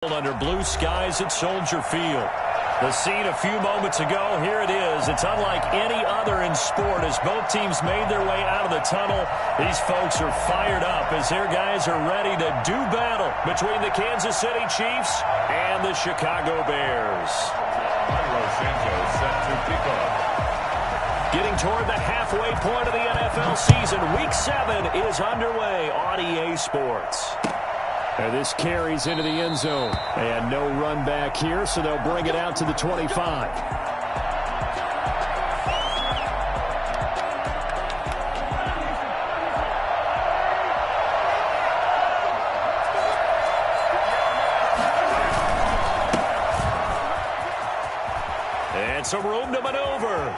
Under blue skies at Soldier Field. The scene a few moments ago, here it is. It's unlike any other in sport as both teams made their way out of the tunnel. These folks are fired up as their guys are ready to do battle between the Kansas City Chiefs and the Chicago Bears. Getting toward the halfway point of the NFL season, Week 7 is underway on EA Sports. And this carries into the end zone. And no run back here, so they'll bring it out to the 25. And some room to maneuver.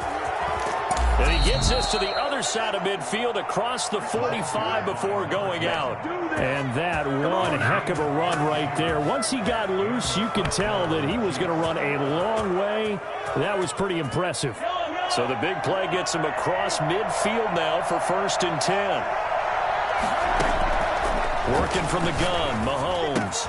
And he gets this to the other side of midfield across the 45 before going out. And that one heck of a run right there. Once he got loose, you could tell that he was going to run a long way. That was pretty impressive. So the big play gets him across midfield now for 1st and 10. Working from the gun, Mahomes.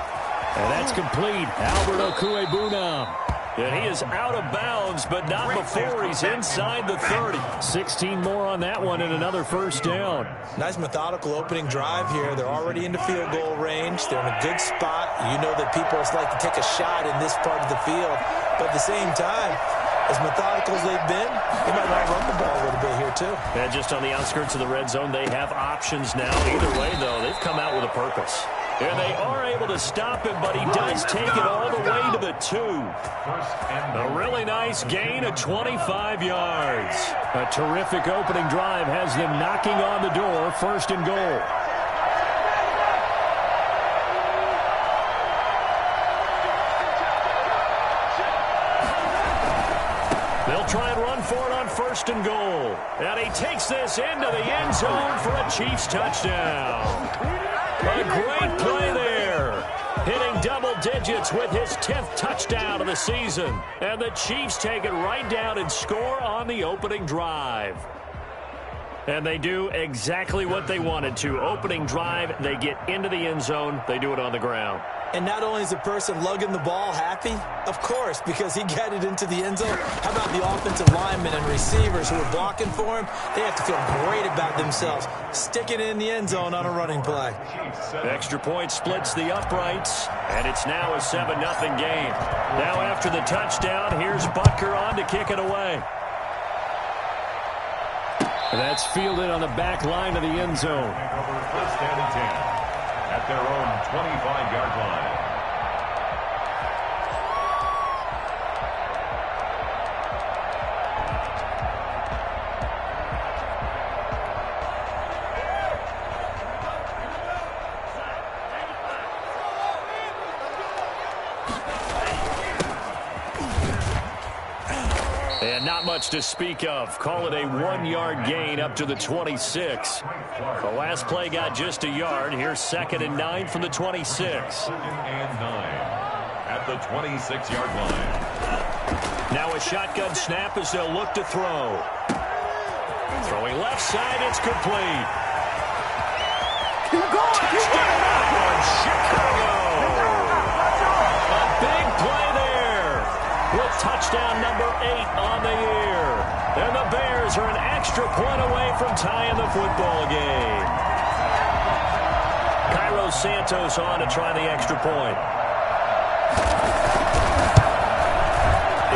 And that's complete. Albert Okwuegbunam. And he is out of bounds, but not before he's inside the 30. 16 more on that one and another first down. Nice methodical opening drive here. They're already into field goal range. They're in a good spot. You know that people like to take a shot in this part of the field. But at the same time, as methodical as they've been, they might want to run the ball a little bit here too. And just on the outskirts of the red zone, they have options now. Either way, though, they've come out with a purpose. And they are able to stop him, but he does take it all the way to the 2. A really nice gain of 25 yards. A terrific opening drive has them knocking on the door, 1st and goal. They'll try and run for it on 1st and goal. And he takes this into the end zone for a Chiefs touchdown. A great play there. Hitting double digits with his 10th touchdown of the season. And the Chiefs take it right down and score on the opening drive. And they do exactly what they wanted to. Opening drive, they get into the end zone. They do it on the ground. And not only is the person lugging the ball happy, of course, because he got it into the end zone. How about the offensive linemen and receivers who are blocking for him? They have to feel great about themselves, sticking it in the end zone on a running play. Extra point splits the uprights, and it's now a 7-0 game. Now after the touchdown, here's Butker on to kick it away. And that's fielded on the back line of the end zone. First and 10 at their own 25-yard line. And not much to speak of. Call it a 1-yard gain up to the 26. The last play got just a yard. Here's 2nd and 9 from the 26. 2nd and 9 at the 26-yard line. Now a shotgun snap as they'll look to throw. Throwing left side, it's complete. Touchdown, Chicago! A big play there with touchdown number 8 on the year. And the Bears are an extra point away from tying the football game. Cairo Santos on to try the extra point.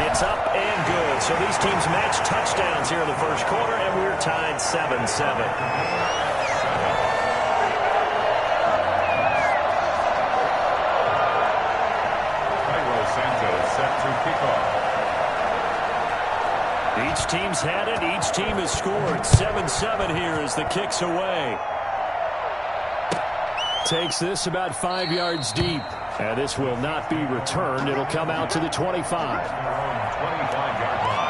It's up and good. So these teams match touchdowns here in the first quarter, and we're tied 7-7. Each team's had it. Each team has scored. 7-7 here as the kick's away. Takes this about 5 yards deep. And this will not be returned. It'll come out to the 25. 25-yard line.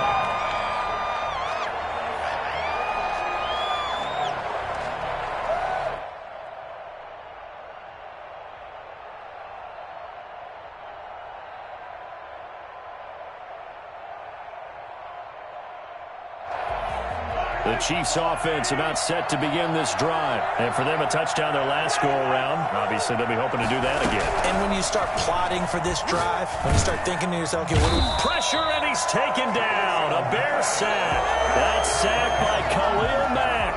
The Chiefs offense about set to begin this drive. And for them, a touchdown their last go-around. Obviously, they'll be hoping to do that again. And when you start plotting for this drive, when you start thinking to yourself, okay, what do we... Pressure, and he's taken down. A Bear sack. That's sacked by Khalil Mack.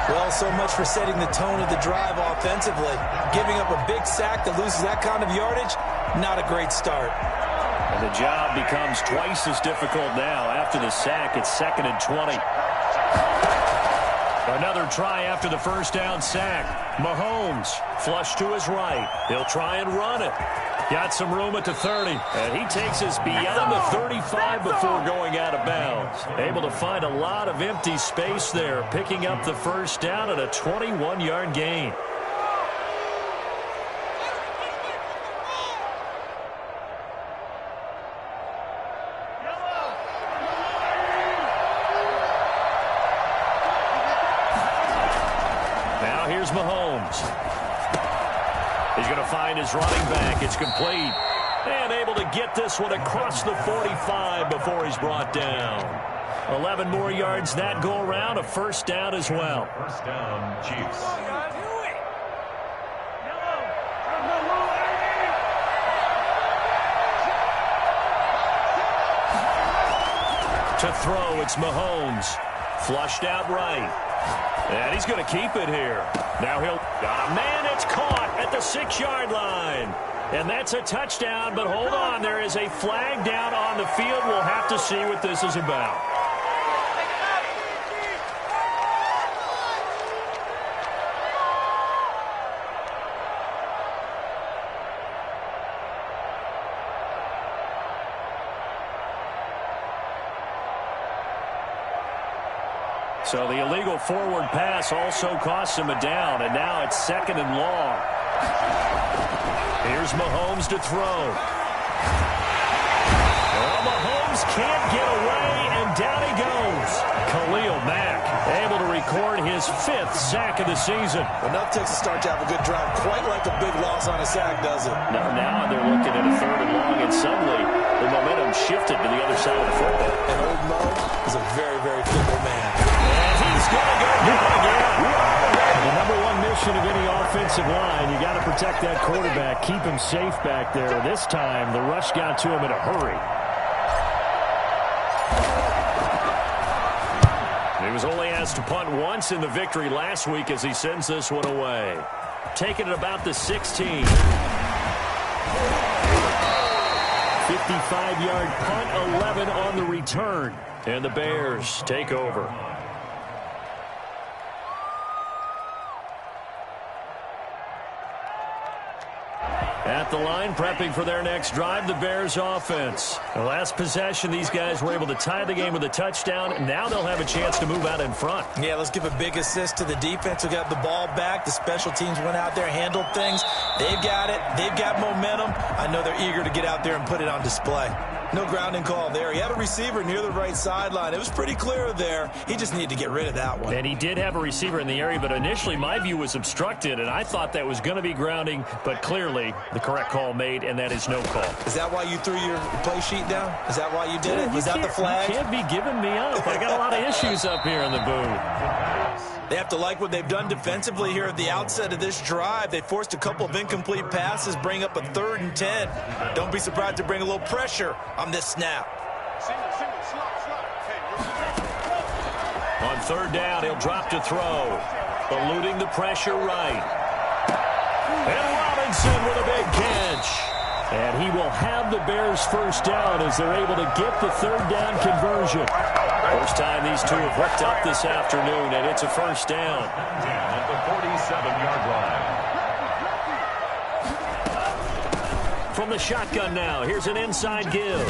Well, so much for setting the tone of the drive offensively. Giving up a big sack that loses that kind of yardage, not a great start. And the job becomes twice as difficult now. After the sack, it's 2nd and 20. Another try after the first down sack. Mahomes flush to his right. He'll try and run it. Got some room at the 30. And he takes us beyond the 35 before going out of bounds. Able to find a lot of empty space there. Picking up the first down at a 21-yard gain. Here's Mahomes. He's going to find his running back. It's complete. And able to get this one across the 45 before he's brought down. 11 more yards that go around. A first down as well. First down, Chiefs. To throw, it's Mahomes. Flushed out right. And he's going to keep it here. Now he'll got a man. It's caught at the 6-yard line. And that's a touchdown, but hold on. There is a flag down on the field. We'll have to see what this is about. So the illegal forward pass also costs him a down, and now it's 2nd and long. Here's Mahomes to throw. Well, Mahomes can't get away, and down he goes. Khalil Mack able to record his 5th sack of the season. Enough takes a start to have a good drive, quite like a big loss on a sack, does it? Now they're looking at a 3rd and long, and suddenly the momentum shifted to the other side of the football. And old Mo is a very, very fickle man. He's going to go down again. The number one mission of any offensive line, you got to protect that quarterback, keep him safe back there. This time, the rush got to him in a hurry. He was only asked to punt once in the victory last week as he sends this one away. Taking it about the 16. 55-yard punt, 11 on the return. And the Bears take over. At the line, prepping for their next drive, the Bears offense. The last possession, these guys were able to tie the game with a touchdown. Now they'll have a chance to move out in front. Yeah, let's give a big assist to the defense who got the ball back. The special teams went out there, handled things. They've got it. They've got momentum. I know they're eager to get out there and put it on display. No grounding call there. He had a receiver near the right sideline. It was pretty clear there. He just needed to get rid of that one. And he did have a receiver in the area, but initially my view was obstructed, and I thought that was going to be grounding, but clearly the correct call made, and that is no call. Is that why you threw your play sheet down? Is that why you did it? Was that the flag? You can't be giving me up. I got a lot of issues up here in the booth. They have to like what they've done defensively here at the outset of this drive. They forced a couple of incomplete passes, bring up a 3rd and 10. Don't be surprised to bring a little pressure on this snap. On 3rd down, he'll drop to throw. Eluding the pressure right. And Robinson with a big catch. And he will have the Bears first down as they're able to get the 3rd down conversion. First time these two have hooked up this afternoon, and it's a first down. At the 47-yard line. From the shotgun now, here's an inside give.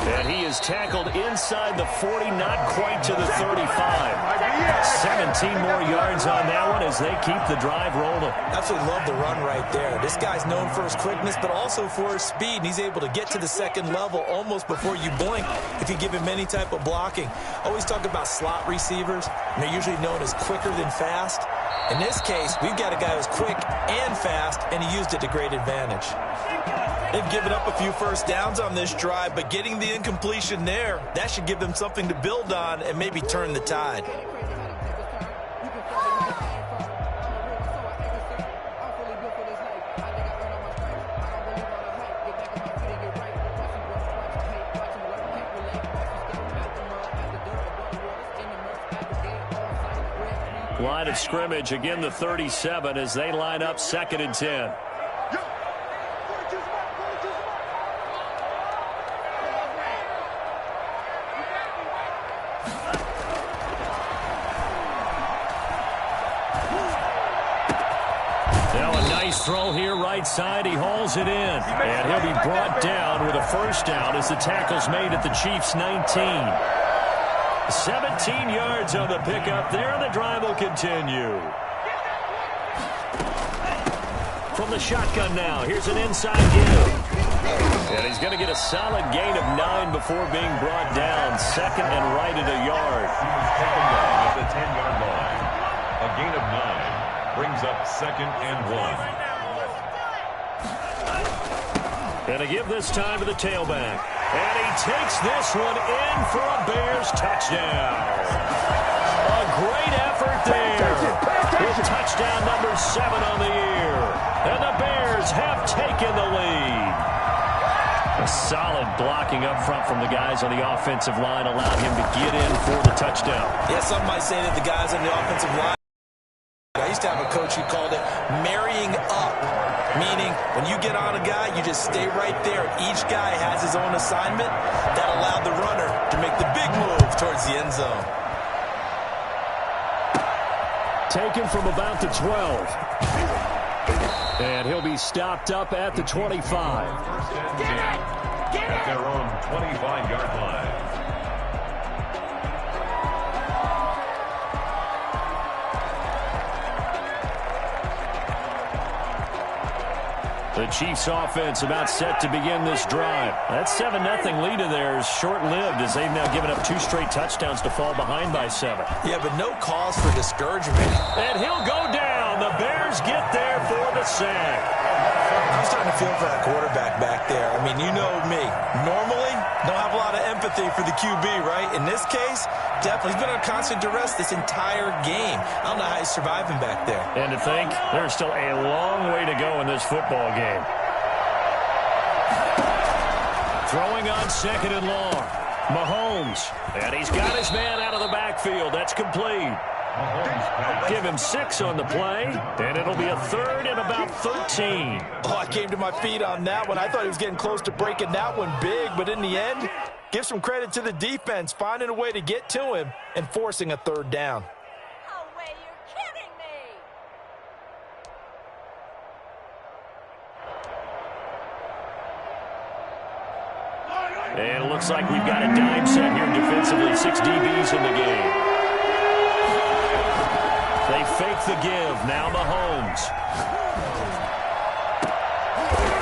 And he is tackled inside the 40, not quite to the 35. 17 more yards on that one as they keep the drive rolling. Absolutely love the run right there. This guy's known for his quickness, but also for his speed. And he's able to get to the 2nd level almost before you blink if you give him any type of blocking. Always talk about slot receivers, and they're usually known as quicker than fast. In this case, we've got a guy who's quick and fast, and he used it to great advantage. They've given up a few first downs on this drive, but getting the incompletion there, that should give them something to build on and maybe turn the tide. Line of scrimmage, again the 37 as they line up 2nd and 10. Now a nice throw here right side. He hauls it in. And he'll be brought down with a first down as the tackle's made at the Chiefs' 19. 17 yards on the pickup there, and the drive will continue. From the shotgun now, here's an inside give. And he's going to get a solid gain of 9 before being brought down. 2nd and right at a yard. He was taken down at the 10-yard line. A gain of 9 brings up 2nd and 1. And a give this time to the tailback. And he takes this one in for a Bears touchdown. A great effort there. With touchdown number 7 on the year. And the Bears have taken the lead. A solid blocking up front from the guys on the offensive line allowed him to get in for the touchdown. Yeah, some might say that the guys on the offensive line. I used to have a coach who called it marrying up, meaning when you get on a guy, you just stay right there. Each guy has his own assignment. That allowed the runner to make the big move towards the end zone. Taken from about the 12. And he'll be stopped up at the 25. First and 10 at their own 25-yard line. The Chiefs offense about set to begin this drive. That 7-0 lead of theirs short-lived as they've now given up 2 straight touchdowns to fall behind by 7. Yeah, but no cause for discouragement. And he'll go down. The Bears get there for the sack. I'm starting to feel for that quarterback back there. I mean, you know me. Normally, don't have a lot of empathy for the QB, right? In this case, definitely he's been on constant duress this entire game. I don't know how he's surviving back there. And to think, there's still a long way to go in this football game. Throwing on 2nd and long. Mahomes. And he's got his man out of the backfield. That's complete. Give him 6 on the play, and it'll be a 3rd and about 13. Oh, I came to my feet on that one. I thought he was getting close to breaking that one big, but in the end, give some credit to the defense, finding a way to get to him and forcing a 3rd down. No way, you're kidding me! And it looks like we've got a dime set here defensively. 6 DBs in the game. They fake the give. Now Mahomes.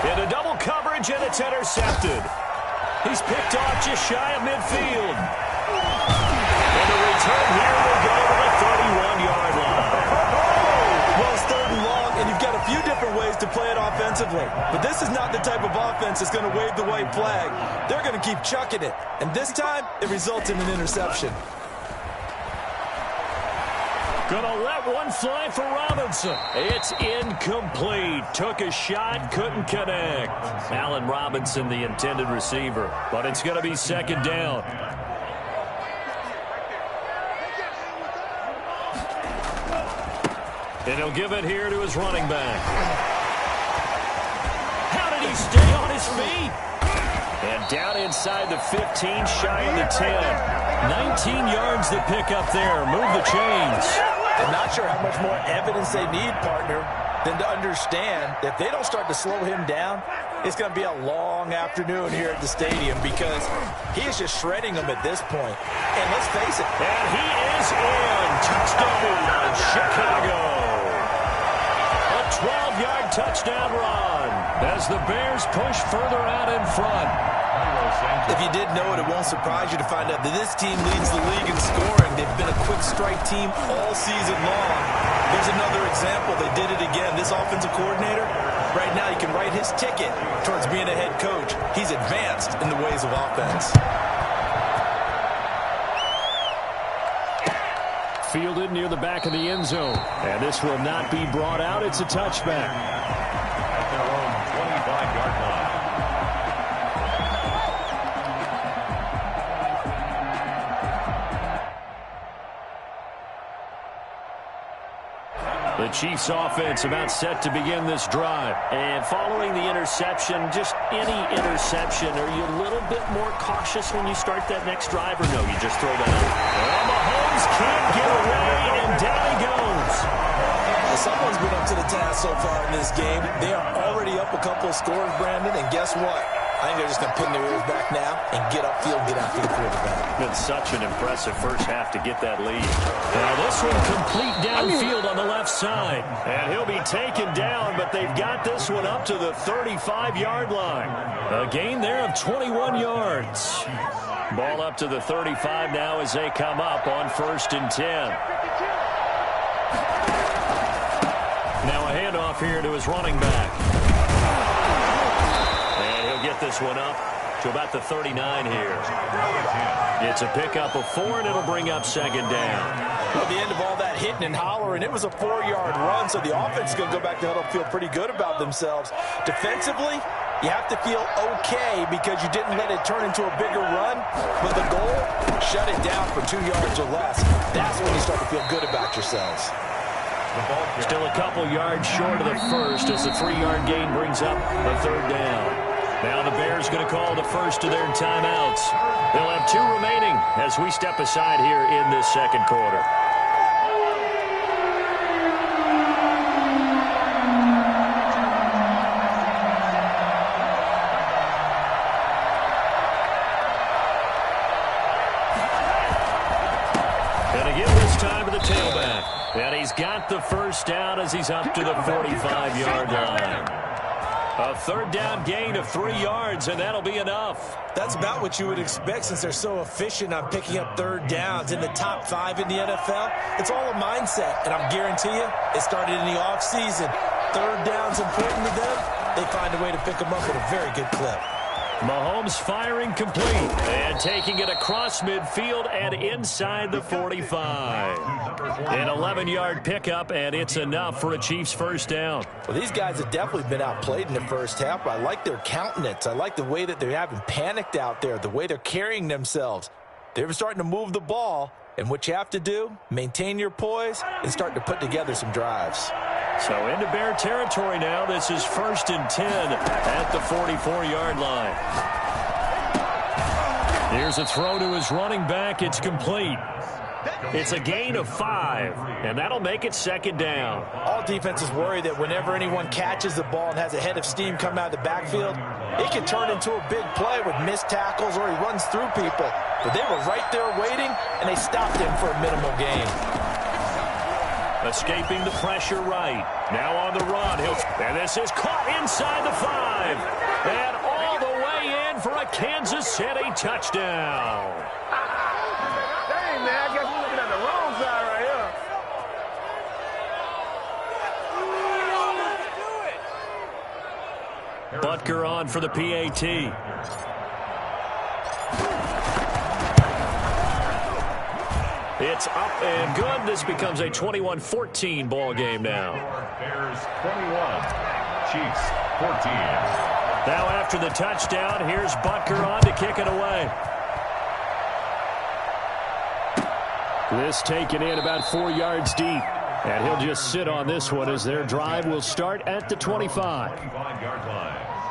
Into double coverage, and it's intercepted. He's picked off just shy of midfield. And the return here will go to the 31-yard line. Well, it's 3rd and long, and you've got a few different ways to play it offensively. But this is not the type of offense that's going to wave the white flag. They're going to keep chucking it. And this time, it results in an interception. Gonna let one fly for Robinson. It's incomplete. Took a shot, couldn't connect. Allen Robinson, the intended receiver. But it's gonna be 2nd down. And he'll give it here to his running back. How did he stay on his feet? And down inside the 15, shy of the 10. 19 yards to pick up there. Move the chains. I'm not sure how much more evidence they need, partner, than to understand that if they don't start to slow him down, it's going to be a long afternoon here at the stadium because he is just shredding them at this point. And let's face it. And he is in. Touchdown, Chicago. A 12-yard touchdown run as the Bears push further out in front. If you didn't know it, it won't surprise you to find out that this team leads the league in scoring. They've been a quick strike team all season long. Here's another example. They did it again. This offensive coordinator, right now he can write his ticket towards being a head coach. He's advanced in the ways of offense. Fielded near the back of the end zone. And this will not be brought out. It's a touchback. At their own 25-yard line. The Chiefs offense about set to begin this drive. And following the interception, just any interception, are you a little bit more cautious when you start that next drive, or no, you just throw that out? Well, Mahomes can't get away, and down he goes. Someone's been up to the task so far in this game. They are already up a couple of scores, Brandon, and guess what? I think they're just going to pin their ears back now and get upfield, get after the quarterback. Been such an impressive first half to get that lead. Now this one complete downfield on the left side. And he'll be taken down, but they've got this one up to the 35-yard line. A gain there of 21 yards. Ball up to the 35 now as they come up on 1st and 10. Now a handoff here to his running back. And he'll get this one up to about the 39 here. It's a pickup of 4, and it'll bring up 2nd down. At the end of all that hitting and hollering, it was a 4-yard run, so the offense is going to go back to huddle, feel pretty good about themselves. Defensively, you have to feel okay because you didn't let it turn into a bigger run. But the goal, shut it down for 2 yards or less. That's when you start to feel good about yourselves. Still a couple yards short of the first as the 3-yard gain brings up a 3rd down. Now the Bears going to call the first of their timeouts. They'll have 2 remaining as we step aside here in this 2nd quarter. And again this time to the tailback. And he's got the first down as he's up to the 45-yard line. A 3rd down gain of 3 yards, and that'll be enough. That's about what you would expect since they're so efficient on picking up 3rd downs in the top 5 in the NFL. It's all a mindset, and I'll guarantee you it started in the offseason. 3rd down's important to them. They find a way to pick them up at a very good clip. Mahomes firing complete and taking it across midfield and inside the 45. An 11-yard pickup, and it's enough for a Chiefs first down. Well, these guys have definitely been outplayed in the first half. I like their countenance. I like the way that they haven't panicked out there, the way they're carrying themselves. They're starting to move the ball, and what you have to do, maintain your poise and start to put together some drives. So into Bear territory now. This is 1st and 10 at the 44-yard line. Here's a throw to his running back. It's complete. It's a gain of 5, and that'll make it 2nd down. All defenses worry that whenever anyone catches the ball and has a head of steam come out of the backfield, it can turn into a big play with missed tackles or he runs through people. But they were right there waiting, and they stopped him for a minimal gain. Escaping the pressure right. Now on the run. And this is caught inside the 5. And all the way in for a Kansas City touchdown. Dang, man, I guess we're looking at the wrong side right here. Butker on for the PAT. It's up and good. This becomes a 21-14 ball game now. Bears 21, Chiefs 14. Now after the touchdown, here's Butker on to kick it away. This taken in about 4 yards deep. And he'll just sit on this one as their drive will start at the 25. 25-yard line.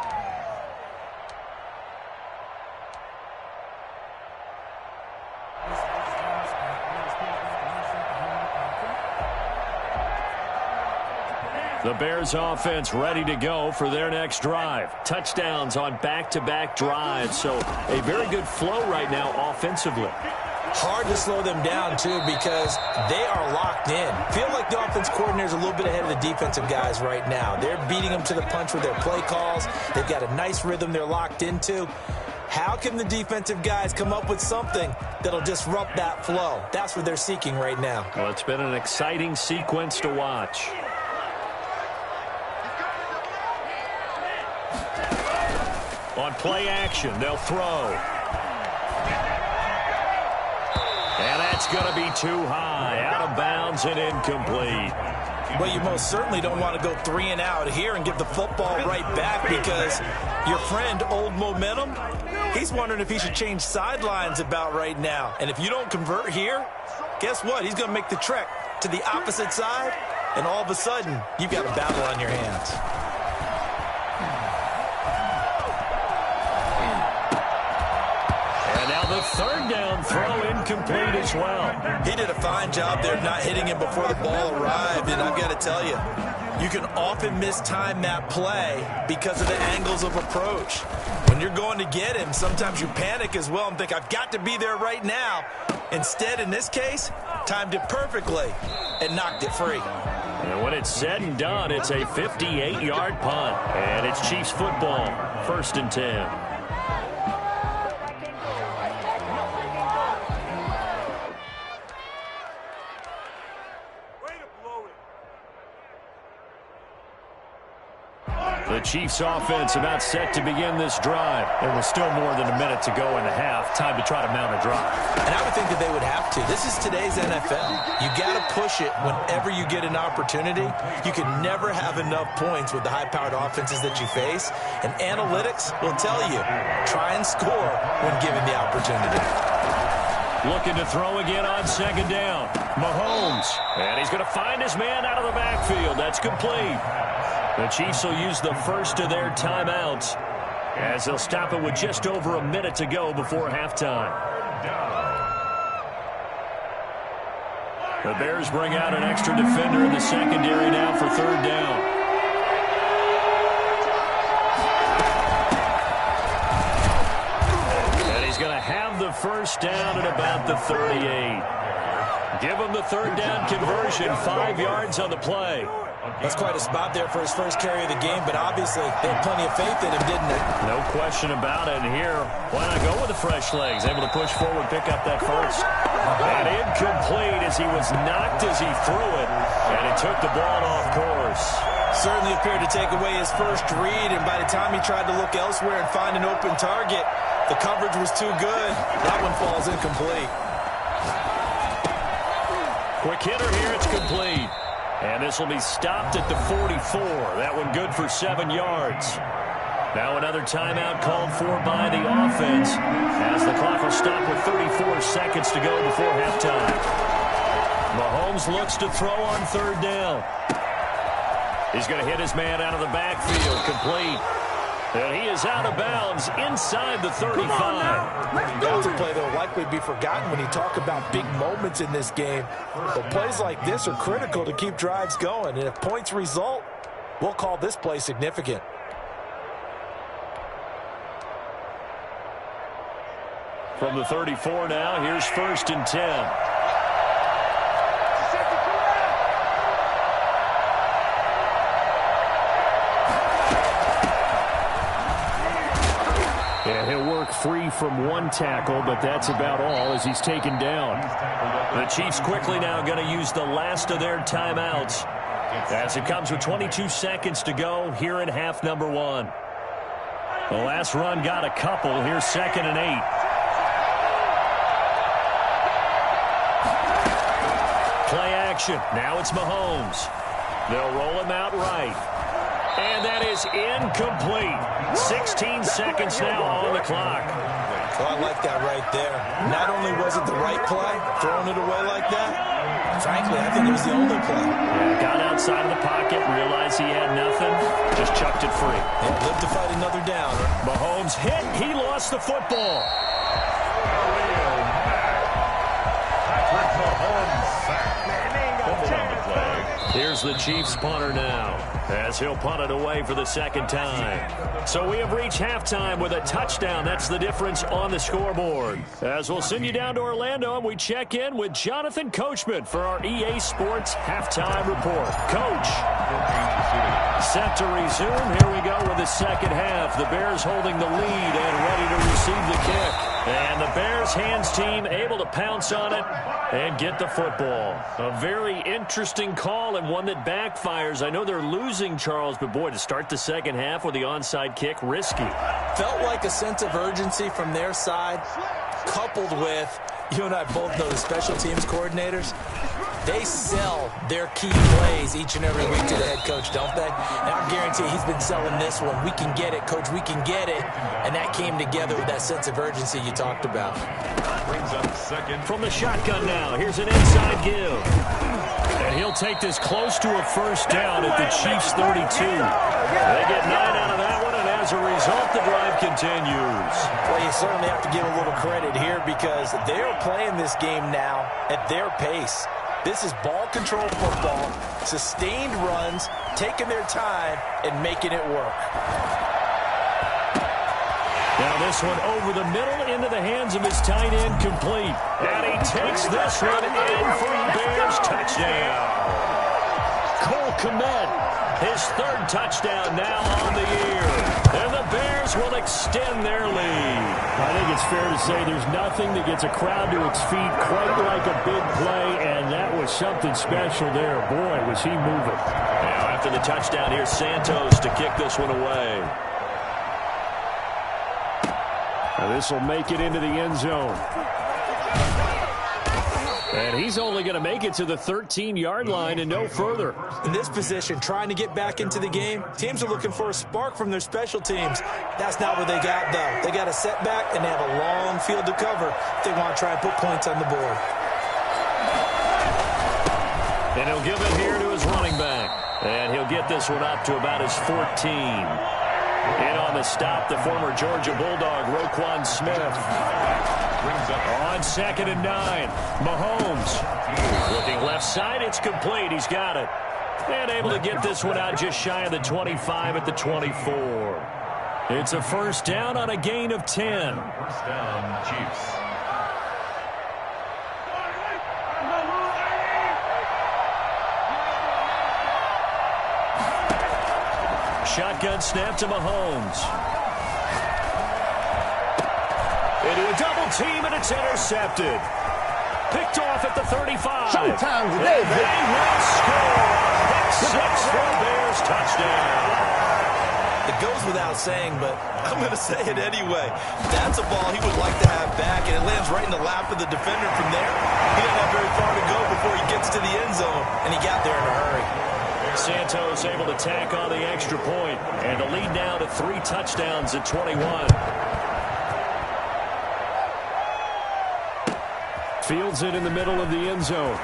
The Bears offense ready to go for their next drive. Touchdowns on back-to-back drives. So a very good flow right now offensively. Hard to slow them down, too, because they are locked in. Feel like the offense coordinator is a little bit ahead of the defensive guys right now. They're beating them to the punch with their play calls. They've got a nice rhythm they're locked into. How can the defensive guys come up with something that'll disrupt that flow? That's what they're seeking right now. Well, it's been an exciting sequence to watch. On play action, they'll throw. And that's going to be too high. Out of bounds and incomplete. But you most certainly don't want to go 3 and out here and give the football right back because your friend, Old Momentum, he's wondering if he should change sidelines about right now. And if you don't convert here, guess what? He's going to make the trek to the opposite side and all of a sudden, you've got a battle on your hands. And now the third down throw incomplete as well. He did a fine job there of not hitting him before the ball arrived, and I've got to tell you, you can often mistime that play because of the angles of approach. When you're going to get him, sometimes you panic as well and think, I've got to be there right now. Instead, in this case, timed it perfectly and knocked it free. And when it's said and done, it's a 58-yard punt. And it's Chiefs football, 1st and 10. The Chiefs offense about set to begin this drive. There was still more than a minute to go in the half. Time to try to mount a drive. And I would think that they would have to. This is today's NFL. You got to push it whenever you get an opportunity. You can never have enough points with the high-powered offenses that you face. And analytics will tell you, try and score when given the opportunity. Looking to throw again on 2nd down. Mahomes. And he's going to find his man out of the backfield. That's complete. The Chiefs will use the first of their timeouts as they'll stop it with just over a minute to go before halftime. The Bears bring out an extra defender in the secondary now for 3rd down. And he's going to have the first down at about the 38. Give him the 3rd down conversion, 5 yards on the play. That's quite a spot there for his first carry of the game, but obviously they had plenty of faith in him, didn't they? No question about it. And here, why not go with the fresh legs? Able to push forward, pick up that first. And incomplete as he was knocked as he threw it, and it took the ball off course. Certainly appeared to take away his first read, and by the time he tried to look elsewhere and find an open target, the coverage was too good. That one falls incomplete. Quick hitter here, it's complete. And this will be stopped at the 44. That one good for 7 yards. Now another timeout called for by the offense as the clock will stop with 34 seconds to go before halftime. Mahomes looks to throw on 3rd down. He's going to hit his man out of the backfield, complete. And he is out of bounds inside the 35. That's a play that will likely be forgotten when you talk about big moments in this game. But plays like this are critical to keep drives going. And if points result, we'll call this play significant. From the 34 now, here's 1st and 10. Yeah, he'll work free from one tackle, but that's about all as he's taken down. The Chiefs quickly now going to use the last of their timeouts as it comes with 22 seconds to go here in half number 1. The last run got a couple. Here's 2nd and 8. Play action. Now it's Mahomes. They'll roll him out right. And that is incomplete. 16 seconds now on the clock. Well, I like that right there. Not only was it the right play, throwing it away like that, frankly, I think it was the only play. Yeah, got outside of the pocket, realized he had nothing, just chucked it free. And lived to fight another down. Mahomes hit. He lost the football. Patrick Mahomes sacked. On the play. Here's the Chiefs punter now as he'll punt it away for the 2nd time. So we have reached halftime with a touchdown. That's the difference on the scoreboard. As we'll send you down to Orlando and we check in with Jonathan Coachman for our EA Sports Halftime Report. Coach. Set to resume. Here we go with the 2nd half. The Bears holding the lead and ready to receive the kick. And the Bears hands team able to pounce on it and get the football. A very interesting call and one that backfires. I know they're losing, Charles, but boy, to start the 2nd half with the onside kick, risky. Felt like a sense of urgency from their side, coupled with, you and I both know the special teams coordinators, They sell their key plays each and every week to the head coach, don't they? And I guarantee he's been selling this one. We can get it, coach, we can get it. And that came together with that sense of urgency you talked about. Brings up second. From the shotgun now, here's an inside give. And he'll take this close to a first down at the Chiefs' 32. They get 9 out of that one, and as a result, the drive continues. Well, you certainly have to give a little credit here because they're playing this game now at their pace. This is ball control football, sustained runs, taking their time, and making it work. Now this one over the middle into the hands of his tight end, complete. And he takes this one in for a Bears touchdown. Cole Kmet, his third touchdown now on the year. And the Bears will extend their lead. I think it's fair to say there's nothing that gets a crowd to its feet quite like a big play, and that was something special there. Boy, was he moving. Now after the touchdown, here's Santos to kick this one away. Now this will make it into the end zone. And he's only going to make it to the 13-yard line and no further. In this position, trying to get back into the game, teams are looking for a spark from their special teams. That's not what they got, though. They got a setback, and they have a long field to cover if they want to try and put points on the board. And he'll give it here to his running back. And he'll get this one up to about his 14. In on the stop, the former Georgia Bulldog, Roquan Smith. On 2nd and 9, Mahomes. Looking left side, it's complete. He's got it. And able to get this one out just shy of the 25 at the 24. It's a first down on a gain of 10. First down, Chiefs. Shotgun snap to Mahomes. Into a double team, and it's intercepted. Picked off at the 35. Showtime today, They will score. Pick 6 for a Bears touchdown. It goes without saying, but I'm going to say it anyway. That's a ball he would like to have back, and it lands right in the lap of the defender from there. He doesn't have very far to go before he gets to the end zone, and he got there in a hurry. Santos able to tack on the extra point, and the lead now to 3 touchdowns at 21. Fields it in the middle of the end zone.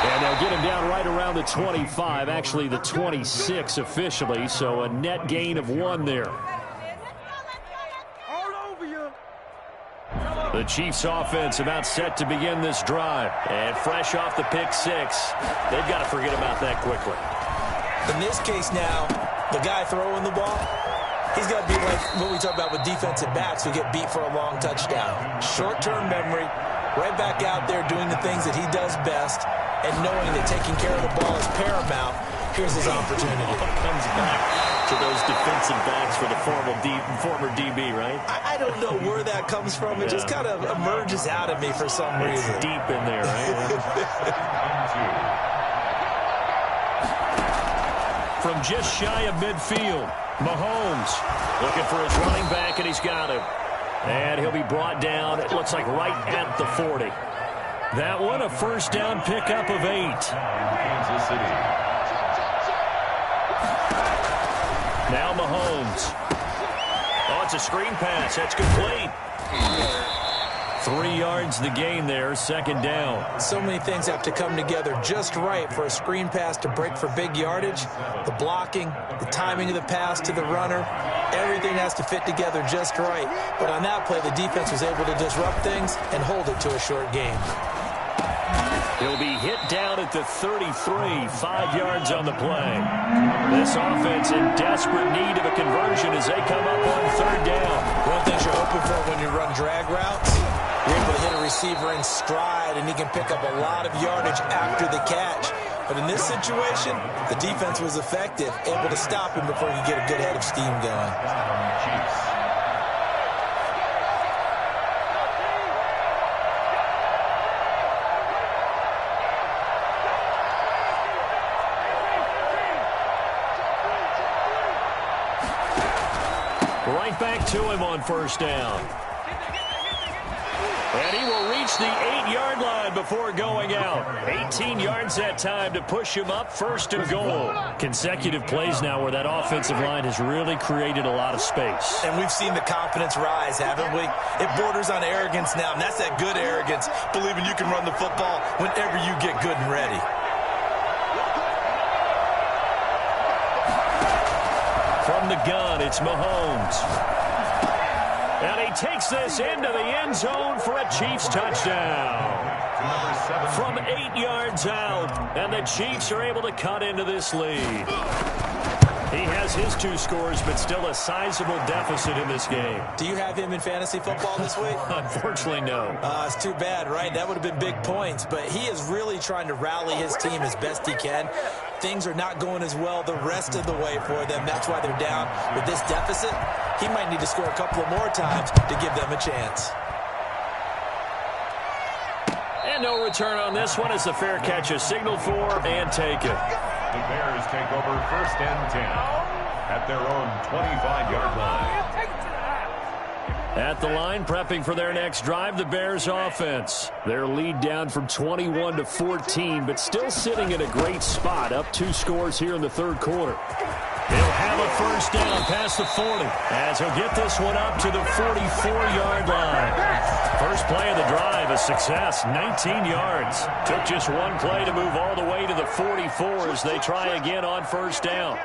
And they'll get him down right around the 25, actually the 26 officially, so a net gain of 1 there. The Chiefs offense about set to begin this drive. And fresh off the pick 6, they've got to forget about that quickly. In this case now, the guy throwing the ball, he's got to be like what we talk about with defensive backs who get beat for a long touchdown. Short-term memory, right back out there doing the things that he does best, and knowing that taking care of the ball is paramount. Here's his opportunity. Comes back to those defensive backs for the former DB, right? I don't know where that comes from. It just kind of emerges out of me for some It's reason. deep in there, right? From just shy of midfield, Mahomes looking for his running back, and he's got him. And he'll be brought down, it looks like right at the 40. That one, a first down pickup of 8. Kansas City. Now Mahomes. Oh, it's a screen pass. That's complete. 3 yards the gain there, second down. So many things have to come together just right for a screen pass to break for big yardage. The blocking, the timing of the pass to the runner, everything has to fit together just right. But on that play, the defense was able to disrupt things and hold it to a short game. He'll be hit down at the 33, 5 yards on the play. This offense in desperate need of a conversion as they come up on third down. One of the things you're hoping for when you run drag routes, you're able to hit a receiver in stride, and he can pick up a lot of yardage after the catch. But in this situation, the defense was effective, able to stop him before he could get a good head of steam going. Chiefs. Right back to him on first down. And he will reach the 8-yard line before going out. 18 yards that time to push him up, 1st and goal. Consecutive plays now where that offensive line has really created a lot of space. And we've seen the confidence rise, haven't we? It borders on arrogance now, and that's that good arrogance, believing you can run the football whenever you get good and ready. From the gun, it's Mahomes. And he takes this into the end zone for a Chiefs touchdown. From 8 yards out, and the Chiefs are able to cut into this lead. He has his 2 scores, but still a sizable deficit in this game. Do you have him in fantasy football this week? Unfortunately, no. It's too bad, right? That would have been big points. But he is really trying to rally his team as best he can. Things are not going as well the rest of the way for them. That's why they're down with this deficit. He might need to score a couple of more times to give them a chance. And no return on this one as the fair catch is signaled for and taken. The Bears take over 1st and 10 at their own 25-yard line. At the line, prepping for their next drive, the Bears offense. Their lead down from 21 to 14, but still sitting in a great spot, up 2 scores here in the 3rd quarter. He'll have a 1st down past the 40, as he'll get this one up to the 44-yard line. First play of the drive, a success, 19 yards. Took just 1 play to move all the way to the 44 as they try again on 1st down.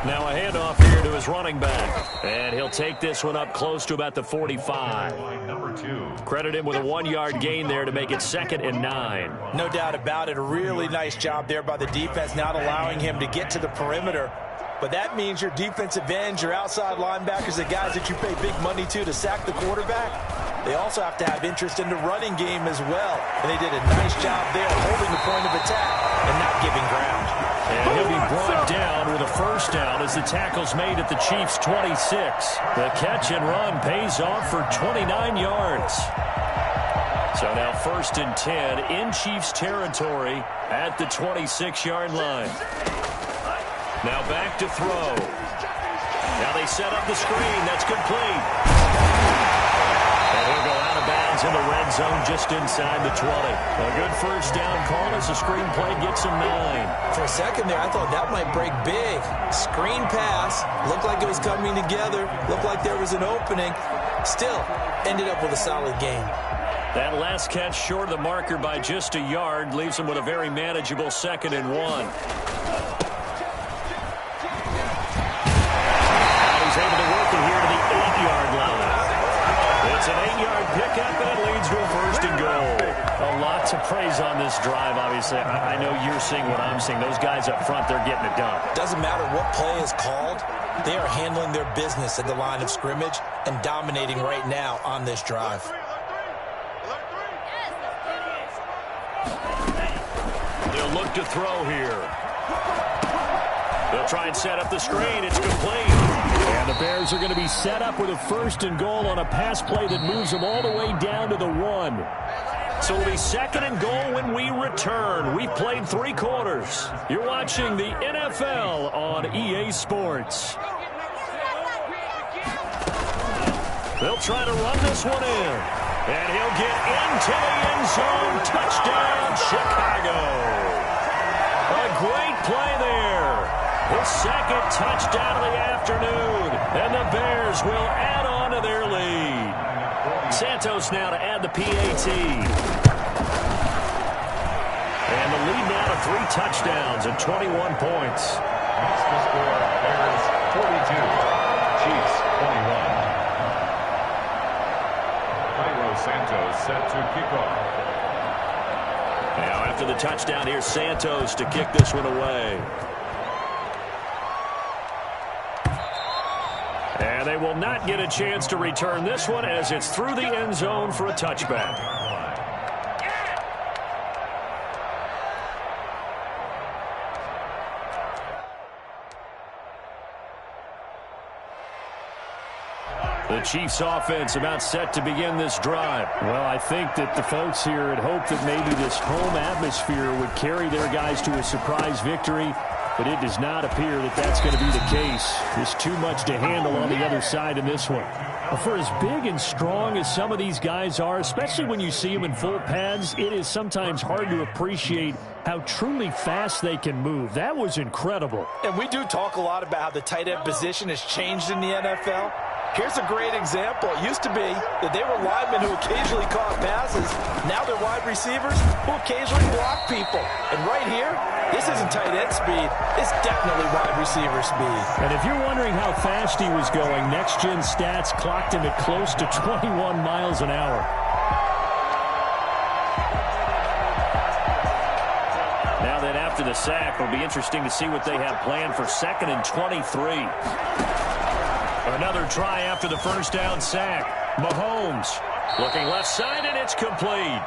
Now a handoff here to his running back. And he'll take this one up close to about the 45. Number 2. Credit him with a 1-yard gain there to make it 2nd and 9. No doubt about it. A really nice job there by the defense, not allowing him to get to the perimeter. But that means your defensive ends, your outside linebackers, the guys that you pay big money to sack the quarterback, they also have to have interest in the running game as well. And they did a nice job there holding the point of attack and not giving ground. And he'll be brought down with a 1st down as the tackle's made at the Chiefs' 26. The catch and run pays off for 29 yards. So now 1st and 10 in Chiefs territory at the 26-yard line. Now back to throw. Now they set up the screen. That's complete. And he'll go out of bounds in the red zone just inside the 20. A good 1st down call as the screen play gets him 9. For a second there, I thought that might break big. Screen pass. Looked like it was coming together. Looked like there was an opening. Still, ended up with a solid game. That last catch short of the marker by just a yard leaves him with a very manageable 2nd and 1. Able to work it here to the 8-yard line. It's an 8-yard pickup, and it leads to a 1st and goal. A lot to praise on this drive, obviously. I know you're seeing what I'm seeing. Those guys up front, they're getting it done. Doesn't matter what play is called. They are handling their business at the line of scrimmage and dominating right now on this drive. They'll look to throw here. They'll try and set up the screen. It's complete. And the Bears are going to be set up with a 1st and goal on a pass play that moves them all the way down to the 1. So it'll be 2nd and goal when we return. We've played 3 quarters. You're watching the NFL on EA Sports. They'll try to run this one in. And he'll get into the end zone. Touchdown, Chicago. A great play there. His 2nd touchdown of the afternoon. And the Bears will add on to their lead. Santos now to add the PAT. And the lead now to 3 touchdowns and 21 points. That's the score. Bears 42. Chiefs 21. Cairo Santos set to kick off. Now after the touchdown, here's Santos to kick this one away. And they will not get a chance to return this one as it's through the end zone for a touchback. The Chiefs offense about set to begin this drive. Well, I think that the folks here had hoped that maybe this home atmosphere would carry their guys to a surprise victory. but it does not appear that that's going to be the case. There's too much to handle on the other side in this one. For as big and strong as some of these guys are, especially when you see them in full pads, it is sometimes hard to appreciate how truly fast they can move. That was incredible. And we do talk a lot about how the tight end position has changed in the NFL. Here's a great example. It used to be that they were linemen who occasionally caught passes. Now they're wide receivers who occasionally block people. And right here, this isn't tight end speed. It's definitely wide receiver speed. And if you're wondering how fast he was going, Next Gen Stats clocked him at close to 21 miles an hour. Now then, after the sack, it'll be interesting to see what they have planned for 2nd and 23. Another try after the first down sack. Mahomes looking left side, and it's complete.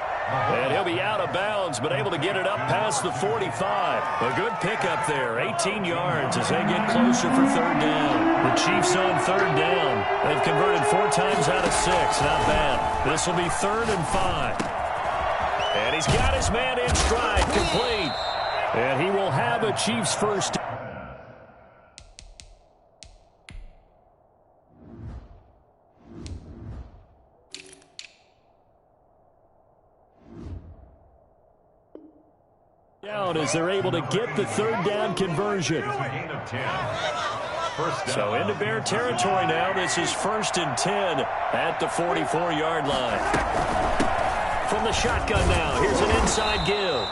And he'll be out of bounds, but able to get it up past the 45. A good pickup there, 18 yards as they get closer for 3rd down. The Chiefs on 3rd down. They've converted 4 times out of 6. Not bad. This will be 3rd and 5. And he's got his man in stride, complete. And he will have a Chiefs first. Down as they're able to get the 3rd down conversion. So into Bear territory now. This is 1st and 10 at the 44-yard line. From the shotgun now, here's an inside give.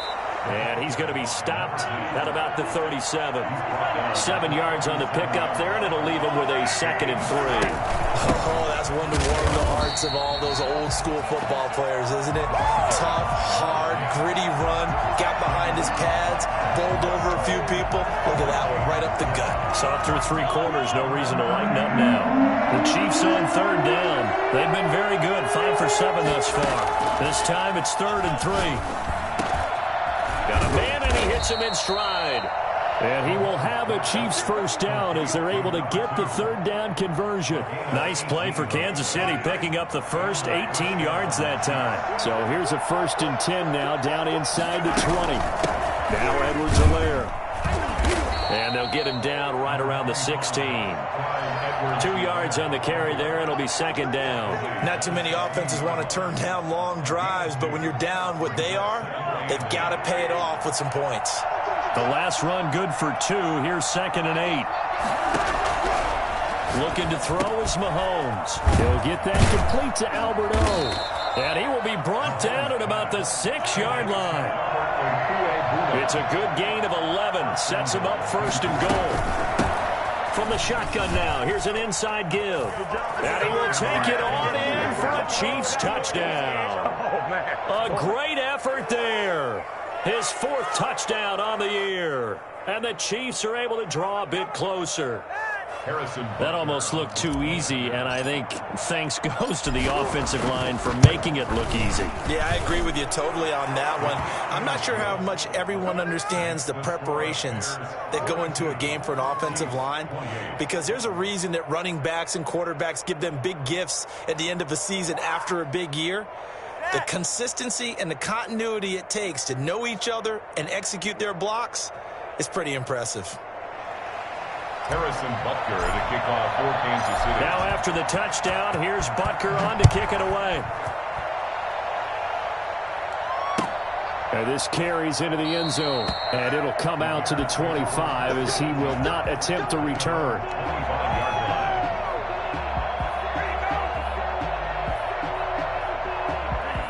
And he's going to be stopped at about the 37. 7 yards on the pickup there, and it'll leave him with a 2nd and 3. Oh, that's one to warm the hearts of all those old school football players, isn't it? Tough, hard, gritty run, got behind his pads, bowled over a few people. Look at that one, right up the gut. Soft through 3 quarters, no reason to lighten up now. The Chiefs on 3rd down. They've been very good, 5 for 7 thus far. This time it's 3rd and 3. Got a man, and he hits him in stride. And he will have a Chiefs first down as they're able to get the 3rd down conversion. Nice play for Kansas City, picking up the first 18 yards that time. So here's a 1st and 10 now, down inside the 20. Now Edwards-Helaire. And they'll get him down right around the 16. 2 yards on the carry there. It'll be 2nd down. Not too many offenses want to turn down long drives, but when you're down what they are, they've got to pay it off with some points. The last run good for 2. Here's 2nd and 8. Looking to throw is Mahomes. He'll get that complete to Albert O. And he will be brought down at about the 6-yard line. It's a good gain of 11. Sets him up 1st and goal. From the shotgun now, here's an inside give. And he will take it on in for a Chiefs touchdown. A great effort there. His 4th touchdown on the year. And the Chiefs are able to draw a bit closer. That almost looked too easy, and I think thanks goes to the offensive line for making it look easy. Yeah, I agree with you totally on that one. I'm not sure how much everyone understands the preparations that go into a game for an offensive line, because there's a reason that running backs and quarterbacks give them big gifts at the end of the season after a big year. The consistency and the continuity it takes to know each other and execute their blocks is pretty impressive. Harrison Butker to kick off for Kansas City. Now after the touchdown, here's Butker on to kick it away. And this carries into the end zone. And it'll come out to the 25 as he will not attempt to return.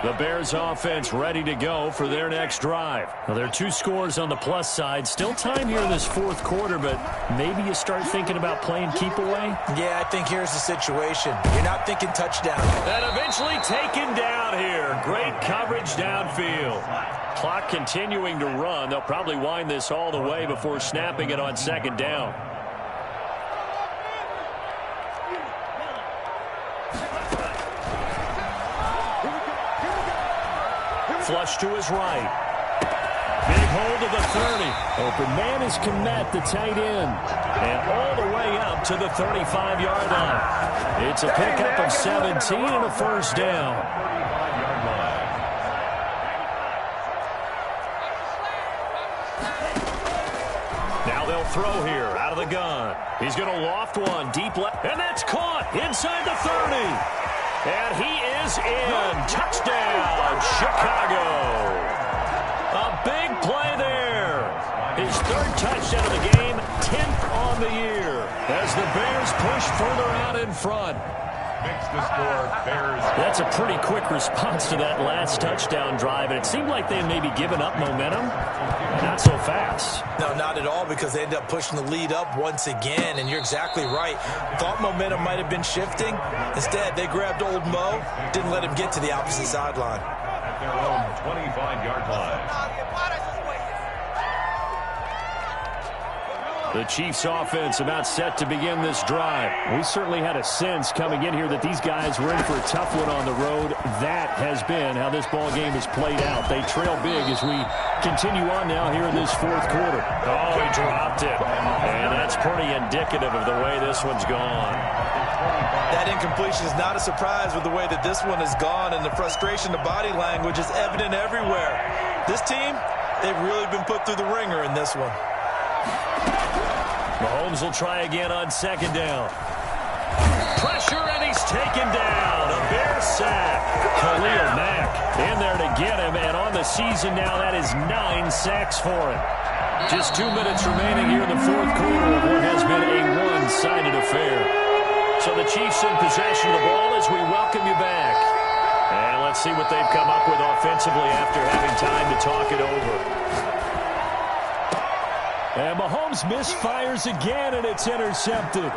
The Bears offense ready to go for their next drive. Well, there are 2 scores on the plus side. Still time here in this 4th quarter, but maybe you start thinking about playing keep away? Yeah, I think here's the situation. You're not thinking touchdown. And eventually taken down here. Great coverage downfield. Clock continuing to run. They'll probably wind this all the way before snapping it on 2nd down. Flush to his right. Big hold of the 30. Open man is Kmet, the tight end. And all the way up to the 35-yard line. It's a pickup of 17 and a first down. Now they'll they'll throw here out of the gun. He's going to loft one deep left, and that's caught inside the 30. And he is in. Touchdown, Chicago. A big play there. His third touchdown of the game, 10th on the year, as the Bears push further out in front. Makes the score Bears. That's a pretty quick response to that last touchdown drive, and it seemed like they had maybe given up momentum. Not so fast. No, not at all, because they ended up pushing the lead up once again, and you're exactly right. Thought momentum might have been shifting. Instead, they grabbed old Mo, didn't let him get to the opposite sideline. At their own 25-yard line. The Chiefs offense about set to begin this drive. We certainly had a sense coming in here that these guys were in for a tough one on the road. That has been how this ball game has played out. They trail big as we continue on now here in this fourth quarter. Oh, he dropped it. And that's pretty indicative of the way this one's gone. That incompletion is not a surprise with the way that this one has gone, and the frustration, the body language is evident everywhere. This team, they've really been put through the ringer in this one. Mahomes will try again on second down. Pressure, and he's taken down. A Bear sack. Khalil Mack in there to get him, and on the season now, that is 9 sacks for him. Just 2 minutes remaining here in the fourth quarter of what has been a one-sided affair. So the Chiefs in possession of the ball as we welcome you back. And let's see what they've come up with offensively after having time to talk it over. And Mahomes misfires again, and it's intercepted.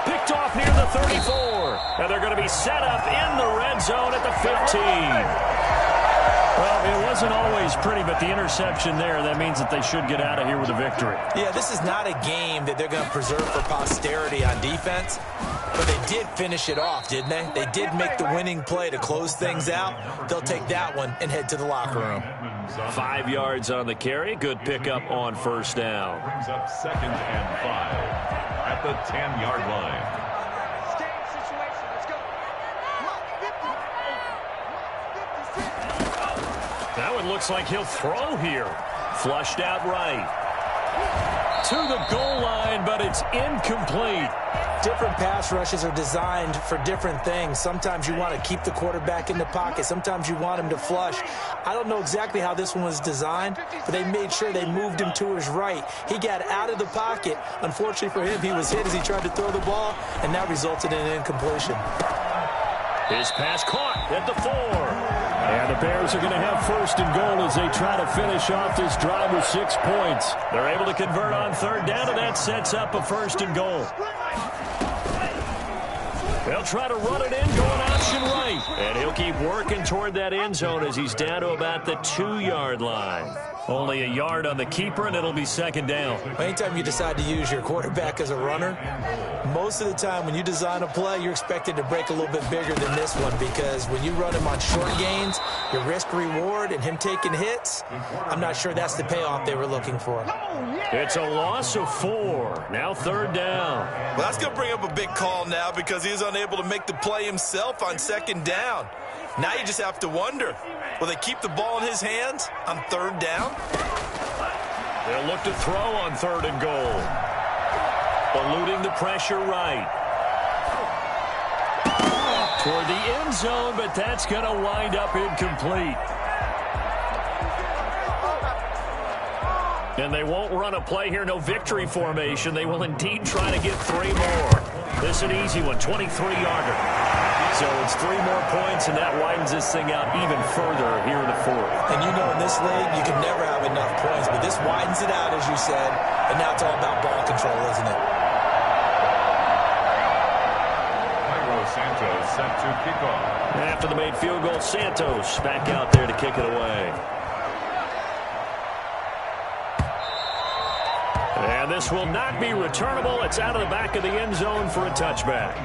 Picked off near the 34. And they're going to be set up in the red zone at the 15. Well, it wasn't always pretty, but the interception there, that means that they should get out of here with a victory. Yeah, this is not a game that they're going to preserve for posterity on defense, but they did finish it off, didn't they? They did make the winning play to close things out. They'll take that one and head to the locker room. 5 yards on the carry. Good pickup on first down. Brings up 2nd and 5 at the 10-yard line. That one looks like he'll throw here. Flushed out right. To the goal line, but it's incomplete. Different pass rushes are designed for different things. Sometimes you want to keep the quarterback in the pocket. Sometimes you want him to flush. I don't know exactly how this one was designed, but they made sure they moved him to his right. He got out of the pocket. Unfortunately for him, he was hit as he tried to throw the ball, and that resulted in an incompletion. His pass caught at the 4. And the Bears are going to have first and goal as they try to finish off this drive with 6 points. They're able to convert on third down, and that sets up a first and goal. They'll try to run it in, going option right. And he'll keep working toward that end zone as he's down to about the 2-yard line. Only a yard on the keeper, and it'll be second down. Anytime you decide to use your quarterback as a runner, most of the time when you design a play, you're expected to break a little bit bigger than this one, because when you run him on short gains, your risk-reward and him taking hits, I'm not sure that's the payoff they were looking for. It's a loss of 4. Now third down. Well, that's going to bring up a big call now because he's unable to make the play himself on second down. Now you just have to wonder, will they keep the ball in his hands on third down? They'll look to throw on third and goal. Eluding the pressure right. Toward the end zone, but that's going to wind up incomplete. And they won't run a play here, no victory formation. They will indeed try to get 3 more. This is an easy one, 23-yarder. So it's 3 more points, and that widens this thing out even further here in the fourth. And you know in this league, you can never have enough points, but this widens it out, as you said, and now it's all about ball control, isn't it? Santos set to kick off. After the made field goal, Santos back out there to kick it away. And this will not be returnable. It's out of the back of the end zone for a touchback.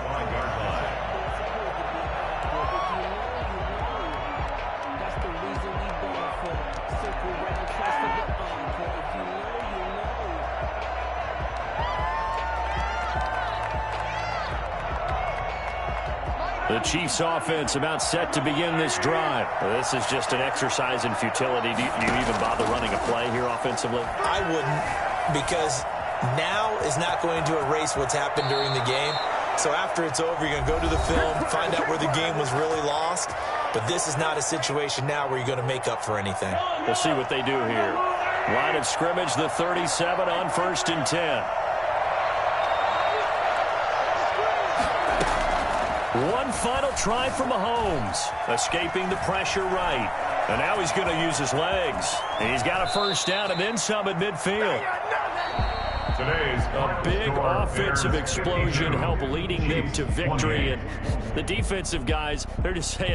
The Chiefs offense about set to begin this drive. This is just an exercise in futility. Do you even bother running a play here offensively? I wouldn't, because now is not going to erase what's happened during the game. So after it's over, you're going to go to the film, find out where the game was really lost. But this is not a situation now where you're going to make up for anything. We'll see what they do here. Line of scrimmage, the 37 on 1st and 10. One final try for Mahomes. Escaping the pressure right. And now he's going to use his legs. And he's got a first down and then some at midfield. A big offensive explosion help leading them to victory. And the defensive guys, they're just saying,